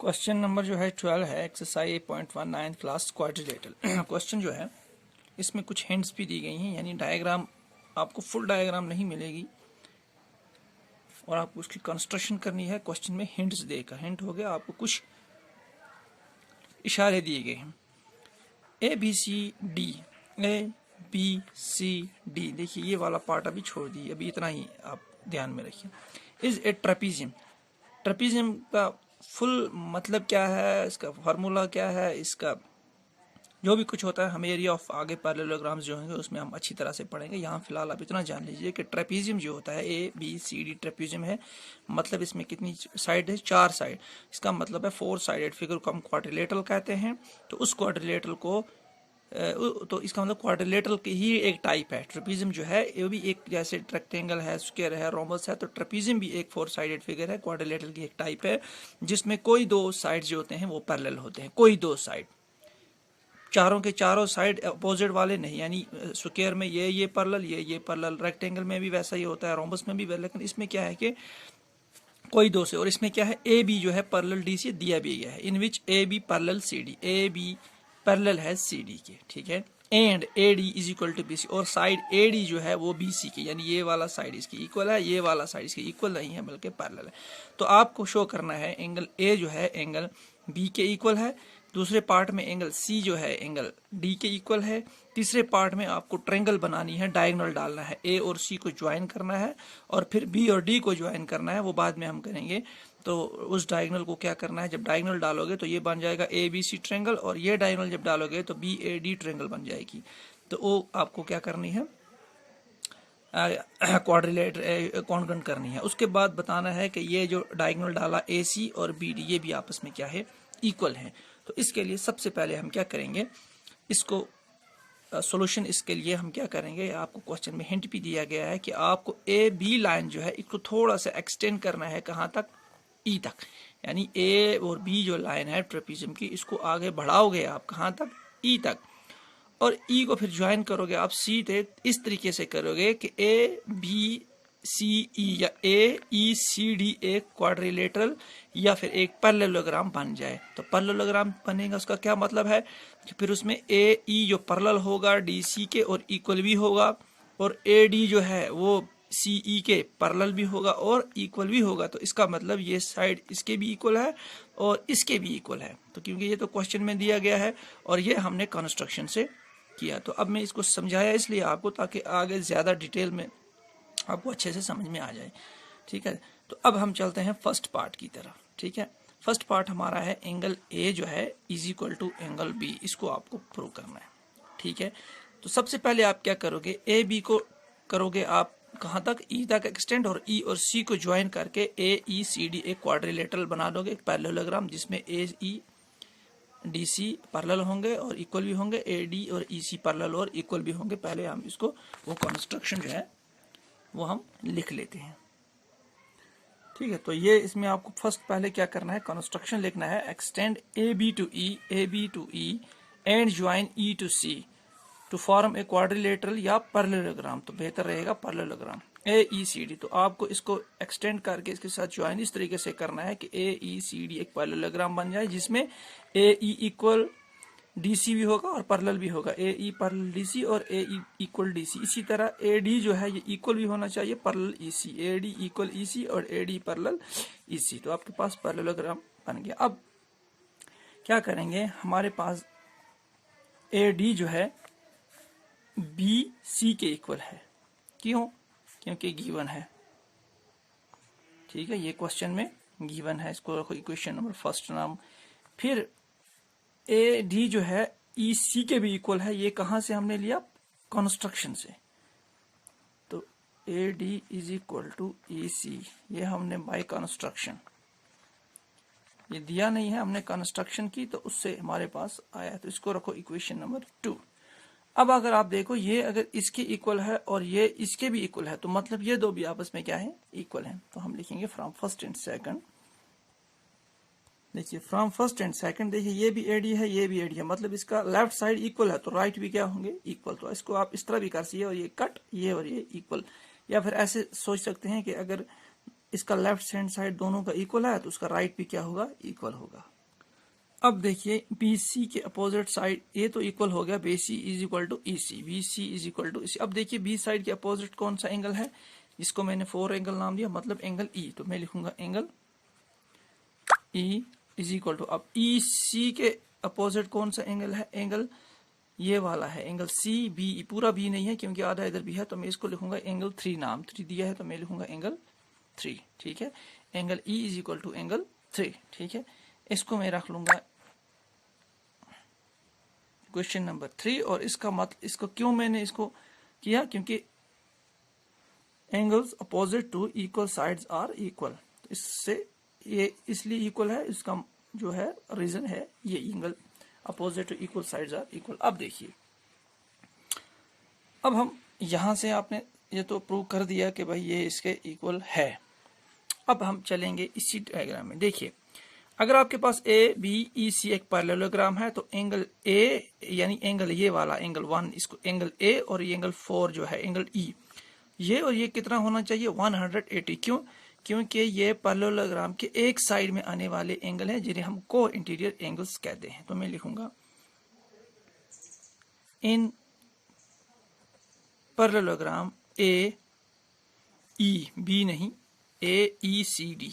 Question number जो है 12 है, एक्सरसाइज 8.19 क्लास क्वाड्रिलेटरल। क्वेश्चन जो है इसमें कुछ हिंट्स भी दी गई हैं, यानी डायग्राम आपको फुल डायग्राम नहीं मिलेगी और आपको उसकी कंस्ट्रक्शन करनी है। क्वेश्चन में हिंट्स देकर, हिंट हो गया, आपको कुछ इशारे दिए गए हैं। A B C D, A B C D, देखिए ये वाला पार्ट अभी छोड़ दीजिए, अभी इतना ही आप ध्यान में रखिए। इज ए ट्रेपीजियम, ट्रेपीजियम का फुल मतलब क्या है, इसका फार्मूला क्या है, इसका जो भी कुछ होता है हम एरिया ऑफ आगे पैरेललोग्राम्स जो होंगे उसमें हम अच्छी तरह से पढ़ेंगे। यहाँ फिलहाल आप इतना जान लीजिए कि ट्रेपीजियम जो होता है A B C D trapezium है, मतलब इसमें कितनी साइड है, 4 साइड। इसका मतलब है 4 साइडेड फिगर को हम क्वाड्रिलेटरल कहते हैं। तो उस क्वाड्रिलेटरल को तो इसका मतलब क्वाड्रिलेटरल की ही एक टाइप है। ट्रेपीजियम जो है ये भी एक, जैसे रेक्टेंगल है, स्क्वायर है, रोम्बस है, तो ट्रेपीजियम भी एक 4 साइडेड फिगर है, क्वाड्रिलेटरल की एक टाइप है, जिसमें कोई 2 साइड जो होते हैं वो पैरेलल होते हैं। कोई 2 साइड, चारों के चारों साइड अपोजिट वाले नहीं, यानी स्क्वायर में ये पैरेलल, ये पैरेलल, रेक्टेंगल में भी वैसा ही होता है, रोम्बस में भी, लेकिन इसमें क्या है कि कोई 2 से। और इसमें क्या है, ए बी जो है पैरेलल डी से दिया भी गया है, in which A B parallel C D, A B parallel है सी डी के, ठीक है। And A D is equal to B C, और साइड ए डी जो है वो बी सी के, यानी ये वाला साइड इसकी इक्वल है, ये वाला साइड इसकी इक्वल नहीं है बल्कि पैरेलल है। तो आपको शो करना है एंगल ए जो है एंगल बी के इक्वल है, दूसरे पार्ट में एंगल सी जो है एंगल डी के इक्वल है, तीसरे पार्ट में आपको ट्रायंगल बनानी है, डायगोनल डालना है, ए और सी को ज्वाइन करना है और फिर बी और डी को ज्वाइन करना है, वो बाद में हम करेंगे। तो उस डायगोनल को क्या करना है, जब डायगोनल डालोगे तो ये बन जाएगा ए बी सी ट्रायंगल, और ये डायगोनल जब डालोगे तो बी ए डी ट्रायंगल बन जाएगी। तो वो आपको क्या करनी है, क्वाड्रिलेटर कॉन्ग्रुएंट करनी है। उसके बाद बताना है कि ये जो डायगोनल डाला ए सी और बी डी, ये भी आपस में क्या है, इक्वल है। तो इसके लिए सबसे पहले हम क्या करेंगे, इसको सॉल्यूशन इसके लिए हम क्या करेंगे, आपको क्वेश्चन में हिंट भी दिया गया है कि आपको ए बी लाइन जो है इसको थोड़ा सा एक्सटेंड करना है, कहाँ तक, ई तक, यानी ए और बी जो लाइन है ट्रेपीजियम की, इसको आगे बढ़ाओगे आप कहाँ तक, ई तक, और ई को फिर ज्वाइन करोगे आप सी थे, इस तरीके से करोगे कि ए बी सी ई या ए ई सी डी एक क्वाड्रिलेटरल या फिर एक पैरेललोग्राम बन जाए। तो पैरेललोग्राम बनेगा, उसका क्या मतलब है कि फिर उसमें ए ई जो पैरेलल होगा डी सी के और इक्वल भी होगा, और ए डी जो है वो सी ई के पैरेलल भी होगा और इक्वल भी होगा। तो इसका मतलब ये साइड इसके भी इक्वल है और इसके भी इक्वल है। तो क्योंकि ये तो क्वेश्चन में दिया गया है और ये हमने कंस्ट्रक्शन से किया, तो अब मैं इसको समझाया इसलिए आपको, ताकि आगे ज्यादा डिटेल में आपको अच्छे से समझ में आ जाए, ठीक है। तो अब हम चलते हैं फर्स्ट पार्ट की तरफ, ठीक है। फर्स्ट पार्ट हमारा है एंगल ए जो है is equal to angle B, इसको आपको प्रूव करना है, ठीक है। तो सबसे पहले आप क्या करोगे, ए बी को करोगे आप कहाँ तक, ई तक एक्सटेंड, और ई और सी को ज्वाइन करके ए ई सी डी एक क्वाड्रिलेटरल बना दोगे, एक पैरेललोग्राम, जिसमें ए ई डी सी पैरेलल होंगे और इक्वल भी होंगे, ए डी और ई सी पैरेलल और इक्वल भी होंगे। पहले हम इसको वो कंस्ट्रक्शन जो है वो हम लिख लेते हैं, ठीक है। तो ये इसमें आपको फर्स्ट पहले क्या करना है, कंस्ट्रक्शन लिखना है, extend A B to E and join E to C to form a quadrilateral या पैरेललोग्राम। तो बेहतर रहेगा पैरेललोग्राम, ए ई सी डी। तो आपको इसको एक्सटेंड करके इसके साथ ज्वाइन इस तरीके से करना है कि ए ई सी डी एक पैरेललोग्राम बन जाए, जिसमें ए ई इक्वल डीसी भी होगा और पैरेलल भी होगा, ए ई पैरेलल डीसी और ए ई इक्वल डीसी। इसी तरह ए डी जो है ये इक्वल भी होना चाहिए parallel EC, A D equal EC और ए डी पैरेलल ईसी। तो आपके पास पैरेललोग्राम बन गया। अब क्या करेंगे, हमारे पास ए डी जो है बी सी के इक्वल है, क्यों, क्योंकि गिवन है, ठीक है। ये क्वेश्चन में गिवन है, इसको रखो इक्वेशन नंबर फर्स्ट नाम। फिर ए डी जो है ई सी के भी इक्वल है, ये कहां से हमने लिया, कंस्ट्रक्शन से। तो A D is equal to E C, ये हमने बाय कंस्ट्रक्शन, ये दिया नहीं है, हमने कंस्ट्रक्शन की तो उससे हमारे पास आया। तो इसको रखो इक्वेशन नंबर 2। अब अगर आप देखो ये अगर इसके इक्वल है और ये इसके भी इक्वल है, तो मतलब ये दो भी आपस में क्या है, इक्वल है। तो हम लिखेंगे फ्रॉम फर्स्ट एंड सेकंड, देखिए फ्रॉम फर्स्ट एंड सेकंड, देखिए ये भी एडी है, ये भी एडी है, मतलब इसका लेफ्ट साइड इक्वल है तो राइट भी क्या होंगे, इक्वल। तो इसको आप इस तरह भी कर सकते, और ये कट, ये और ये इक्वल, या फिर ऐसे सोच सकते हैं कि अगर इसका लेफ्ट हैंड साइड दोनों का इक्वल है तो उसका राइट भी क्या होगा, इक्वल होगा। अब देखिए BC के अपोजिट साइड, ये तो इक्वल हो गया, BC is equal to EC, BC is equal to EC। अब देखिए बी साइड के अपोजिट कौन सा एंगल है, जिसको मैंने 4 एंगल नाम दिया, मतलब एंगल E, तो मैं लिखूंगा angle E is equal to, अब EC के अपोजिट कौन सा एंगल है, एंगल ये वाला है, एंगल CBE, पूरा B नहीं है क्योंकि आधा इधर भी है, तो मैं इसको लिखूंगा एंगल 3, नाम 3 दिया है तो मैं लिखूंगा एंगल 3, ठीक है। Angle E is equal to angle 3, ठीक है। इसको मैं रख लूंगा क्वेश्चन नंबर 3। और इसका मतलब, इसको क्यों मैंने इसको किया, क्योंकि angles opposite to equal sides are equal, तो इससे ये इसलिए इक्वल है, इसका जो है रीजन है ये, angle opposite to equal sides are equal. अब देखिए, अब हम यहां से आपने ये तो प्रूव कर दिया कि भाई ये इसके इक्वल है। अब हम चलेंगे इसी डायग्राम में। देखिए अगर आपके पास ABEC एक पैरेललोग्राम है तो एंगल A यानी एंगल ये वाला एंगल 1, इसको एंगल A, और ये एंगल 4 जो है एंगल E, ये और ये कितना होना चाहिए, 180। क्यों, क्योंकि ये पैरेललोग्राम के एक साइड में आने वाले एंगल हैं जिन्हें हम को इंटीरियर एंगल्स कहते हैं। तो मैं लिखूंगा इन पैरेललोग्राम AEB नहीं, AECD,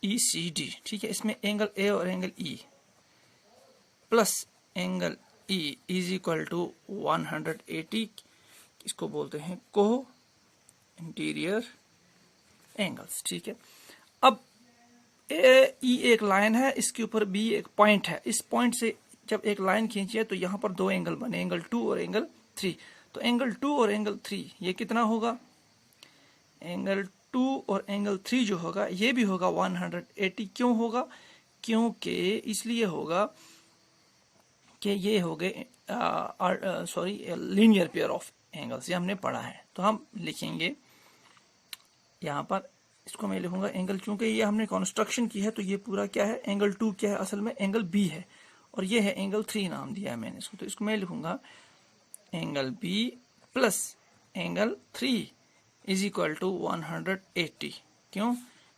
ECD, ठीक है। इसमें एंगल A और angle E plus angle E is equal to 180, इसको बोलते हैं को इंटीरियर एंगल्स, ठीक है। अब E एक लाइन है, इसके ऊपर B एक पॉइंट है, इस पॉइंट से जब एक लाइन खींची है तो यहाँ पर दो एंगल बने, एंगल 2 और एंगल 3। तो एंगल 2 और एंगल 3 ये कितना होगा, एंगल 2 और एंगल 3 जो होगा ये भी होगा 180। क्यों होगा, क्योंकि इसलिए होगा कि ये हो गए लीनियर पेयर ऑफ एंगल्स, ये हमने पढ़ा है। तो हम लिखेंगे यहाँ पर, इसको मैं लिखूंगा एंगल, चूंकि ये हमने कंस्ट्रक्शन की है तो ये पूरा क्या है, एंगल 2 क्या है, असल में एंगल B है, और ये है एंगल 3 नाम दिया है मैंने इसको, तो इसको मैं लिखूंगा angle B plus angle 3 is equal to 180। क्यों,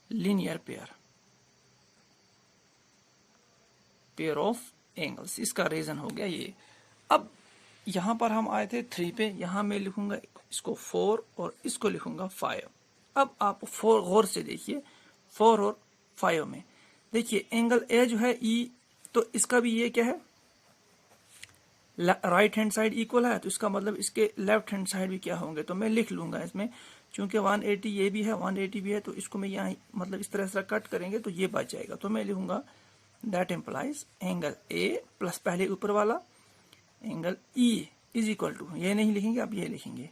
लीनियर पेयर ऑफ एंगल्स, इसका रीजन हो गया ये। अब यहां पर हम आए थे 3 पे, यहां मैं लिखूंगा इसको 4 और इसको लिखूंगा 5। अब आप 4 गौर से देखिए, 4 और 5 में देखिए एंगल A जो है E, तो इसका भी ये क्या है, राइट हैंड साइड इक्वल है, तो इसका मतलब इसके लेफ्ट हैंड साइड भी क्या होंगे, तो मैं लिख लूंगा इसमें, चूंकि 180 ये भी है 180 भी है, तो इसको मैं यहाँ मतलब इस तरह से कट करेंगे तो ये बच जाएगा। तो मैं लिखूंगा that implies angle A plus पहले ऊपर वाला angle E is equal to, ये नहीं लिखेंगे, अब ये लिखेंगे,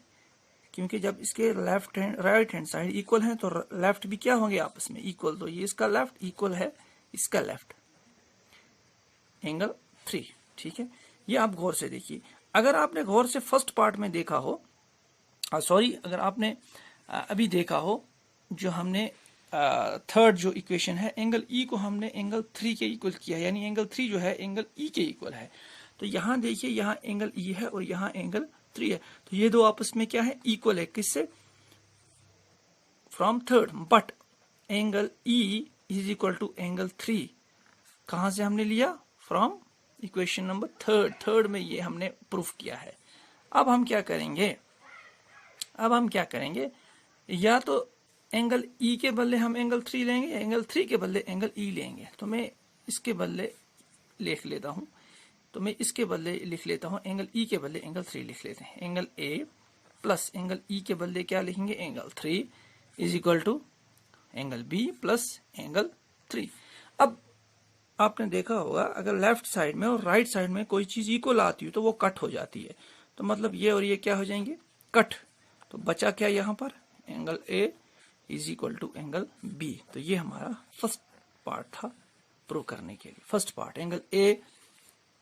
क्योंकि जब इसके left hand right hand side equal है तो लेफ्ट भी क्या होंगे आपस में इक्वल, तो ये इसका लेफ्ट इक्वल है इसका लेफ्ट, एंगल 3, ठीक है। ये आप गौर से देखिए, अगर आपने गौर से फर्स्ट पार्ट में देखा हो, सॉरी अगर आपने अभी देखा हो जो हमने थर्ड जो इक्वेशन है, एंगल E को हमने एंगल 3 के इक्वल किया, यानी एंगल 3 जो है एंगल E के इक्वल है। तो यहाँ देखिए, यहाँ एंगल E है और यहाँ एंगल 3 है, तो ये दो आपस में क्या है, इक्वल है, किससे, from third. But angle E is equal to angle 3 कहां से हमने लिया, फ्रॉम इक्वेशन नंबर थर्ड में ये हमने प्रूफ किया है। अब हम क्या करेंगे, या तो एंगल E के बदले हम एंगल 3 लेंगे, एंगल 3 के बदले एंगल E लेंगे। तो मैं इसके बदले लिख लेता हूं, एंगल E के बदले एंगल 3 लिख लेते हैं, angle A plus angle E के बदले क्या लिखेंगे, angle 3 is equal to angle B plus angle 3। अब आपने देखा होगा अगर लेफ्ट साइड में और राइट साइड में कोई चीज इक्वल आती है तो वो कट हो जाती है, तो मतलब ये और ये क्या हो जाएंगे, कट। तो बचा क्या यहाँ पर, angle A is equal to angle B। तो ये हमारा फर्स्ट पार्ट था प्रूव करने के लिए। फर्स्ट पार्ट एंगल A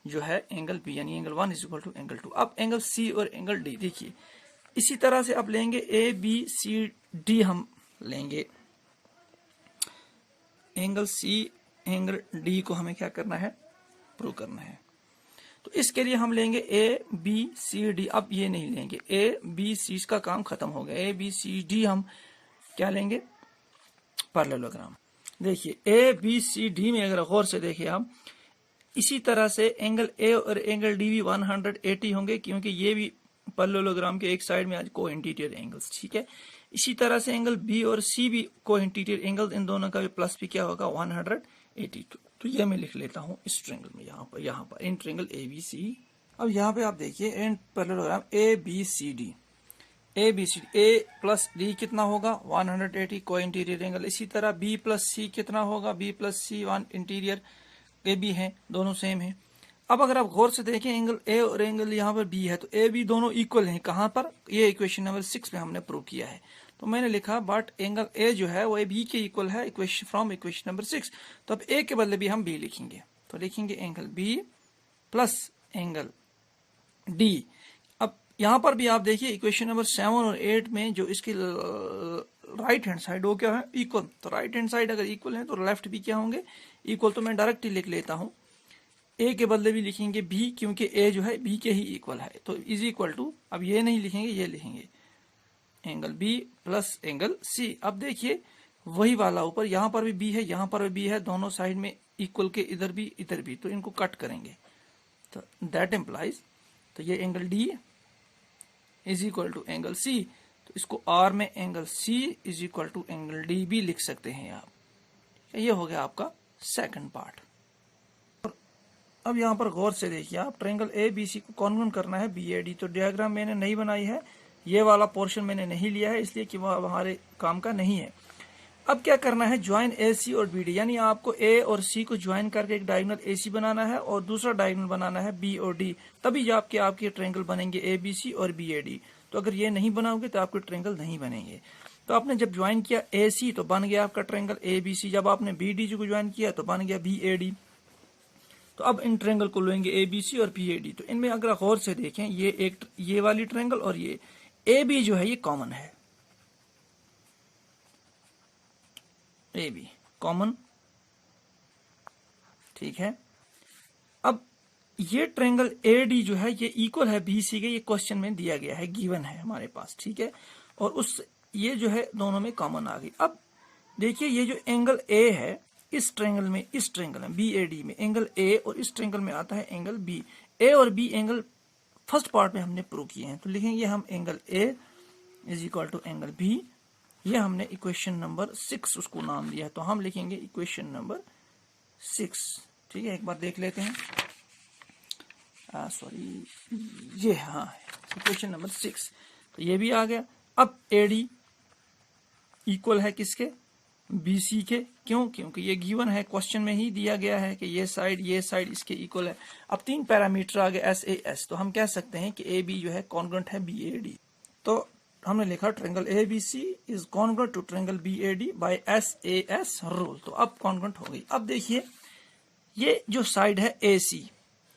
जो है एंगल B यानी angle 1 is equal to angle 2। अब एंगल C और एंगल D देखिए, इसी तरह से आप लेंगे ABCD, हम लेंगे एंगल C एंगल D को हमें क्या करना है, प्रूव करना है। तो इसके लिए हम लेंगे ए बी सी डी। अब ये नहीं लेंगे ए बी सी, इसका काम खत्म हो गया। ए बी सी डी हम क्या लेंगे, पैरेललोग्राम। देखिए ए बी सी डी में अगर गौर से देखिए हम, इसी तरह से एंगल ए और एंगल डी भी 180 होंगे, क्योंकि ये भी पैरेललोग्राम के एक साइड में आज को इंटीरियर एंगल्स, ठीक है। इसी तरह से एंगल बी और सी भी को इंटीरियर एंगल, इन दोनों का भी प्लस भी क्या होगा 182। तो ये मैं लिख लेता हूं इस ट्रायंगल में, यहाँ पर इन ट्रायंगल ए बी सी। अब यहाँ पे आप देखिए in parallelogram A B C D, A B C D, A plus D कितना होगा 180 को इंटीरियर एंगल। इसी तरह बी प्लस सी कितना होगा, B plus C 1 interior, A B है, दोनों सेम है। अब अगर आप गौर से देखें एंगल ए और एंगल यहाँ पर बी है, तो ए बी दोनों इक्वल हैं। कहां पर, ये इक्वेशन नंबर 6 में हमने प्रूव किया है। तो मैंने लिखा बट एंगल ए जो है वो ए बी के इक्वल है, इक्वेशन फ्रॉम इक्वेशन नंबर 6। तो अब ए के बदले भी हम बी लिखेंगे, तो लिखेंगे angle B plus angle D. अब यहां पर भी आप देखिए इक्वेशन नंबर 7 और 8 में जो इसकी राइट हैंड साइड वो क्या है, इक्वल। तो राइट हैंड साइड अगर इक्वल है तो लेफ्ट भी क्या होंगे, इक्वल। तो मैं डायरेक्ट ही लिख लेता हूं, ए के बदले भी लिखेंगे बी, क्योंकि ए जो है बी के ही इक्वल है। तो इज इक्वल टू, अब ये नहीं लिखेंगे, ये लिखेंगे angle B plus angle C. अब देखिए वही वाला ऊपर, यहां पर भी बी है, यहां पर भी बी है, दोनों साइड में इक्वल के, इधर भी इधर भी, तो इनको कट करेंगे। तो दैट एम्प्लाइज, तो ये angle D is equal to angle C. तो इसको आर में angle C is equal to angle D भी लिख सकते हैं आप। ये हो गया आपका सेकंड पार्ट। अब यहाँ पर गौर से देखिए आप, ट्रायंगल ए बी सी को कॉन्ग्रुएंट करना है बी ए डी। तो डायग्राम मैंने नहीं बनाई है, ये वाला पोर्शन मैंने नहीं लिया है, इसलिए कि वह हमारे काम का नहीं है। अब क्या करना है, ज्वाइन ए सी और बी डी, यानी आपको ए और सी को ज्वाइन करके एक डायगोनल ए सी बनाना है और दूसरा डायगोनल बनाना है बी और डी, तभी आपके ट्रायंगल बनेंगे ए बी सी और बी ए डी। तो अगर ये नहीं बनाओगे तो आपके ट्रायंगल नहीं बनेंगे। तो आपने जब ज्वाइन किया ए सी तो बन गया आपका ट्रायंगल ए बी सी, जब आपने बी डी को ज्वाइन किया तो बन गया बी ए डी। तो अब इन ट्रायंगल को लेंगे ए बी सी और बी ए डी। तो इनमें अगर गौर से देखें, ये वाली ट्रायंगल और ये ए बी जो है ये कॉमन है, ए बी कॉमन, ठीक है। अब ये ट्रायंगल ए डी जो है ये इक्वल है बी सी के, ये क्वेश्चन में दिया गया है, गिवन है हमारे पास, ठीक है। और उस ये जो है दोनों में कॉमन आ गई। अब देखिए ये जो एंगल ए है, इस ट्रायंगल में, इस ट्रायंगल में बी ए डी में एंगल ए, और इस ट्रायंगल में आता है एंगल बी। ए और बी एंगल फर्स्ट पार्ट में हमने प्रूव किए हैं, तो लिखेंगे हम angle A is equal to angle B. ये हमने इक्वेशन नंबर 6 उसको नाम दिया है, तो हम लिखेंगे इक्वेशन नंबर 6, ठीक है। एक बार देख लेते हैं, सॉरी ये हाँ इक्वेशन नंबर 6, तो ये भी आ गया। अब ए डी इक्वल है किसके, बी सी के, क्यों, क्योंकि ये गिवन है, क्वेश्चन में ही दिया गया है कि ये साइड इसके इक्वल है। अब 3 पैरामीटर आ गए एस ए एस, तो हम कह सकते हैं कि ए बी जो है कॉन्ग्रुएंट है बी ए डी। तो हमने लिखा triangle A B C is congruent to triangle B A D by S A S rule. तो अब कॉन्ग्रुएंट हो गई। अब देखिए ये जो साइड है ए सी,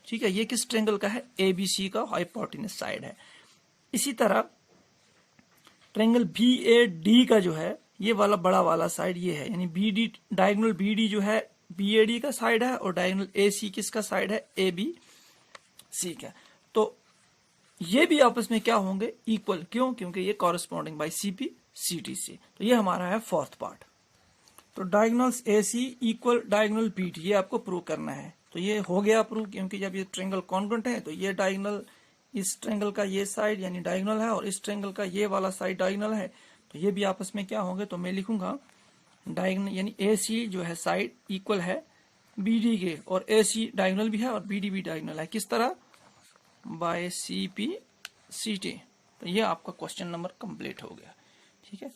ठीक है, ये किस ट्रायंगल का है, ए बी सी का हाइपोटेन्यूस साइड है। इसी तरह ट्रायंगल बी ए डी का जो है ये वाला बड़ा वाला साइड ये है, यानी B D, diagonal B D जो है बी ए डी का साइड है, और डायगोनल ए सी किसका साइड है, ए बी सी का। तो ये भी आपस में क्या होंगे, इक्वल, क्यों, क्योंकि ये corresponding by C P C T से। तो ये हमारा है फोर्थ पार्ट। तो diagonals A C equal diagonal B D, ये आपको प्रूव करना है। तो ये हो गया प्रूव, क्योंकि जब ये ट्रायंगल कॉन्ग्रुएंट है तो ये डायगोनल, इस ट्रायंगल का ये साइड यानी डायगोनल है, और इस ट्रायंगल का ये वाला साइड डायगोनल है, तो ये भी आपस में क्या होंगे। तो मैं लिखूंगा डायगोनल यानी ए सी जो है साइड इक्वल है बी डी के, और ए सी डायगोनल भी है और बी डी भी डायगोनल है, किस तरह, by C P C T. तो ये आपका क्वेश्चन नंबर कंप्लीट हो गया, ठीक है।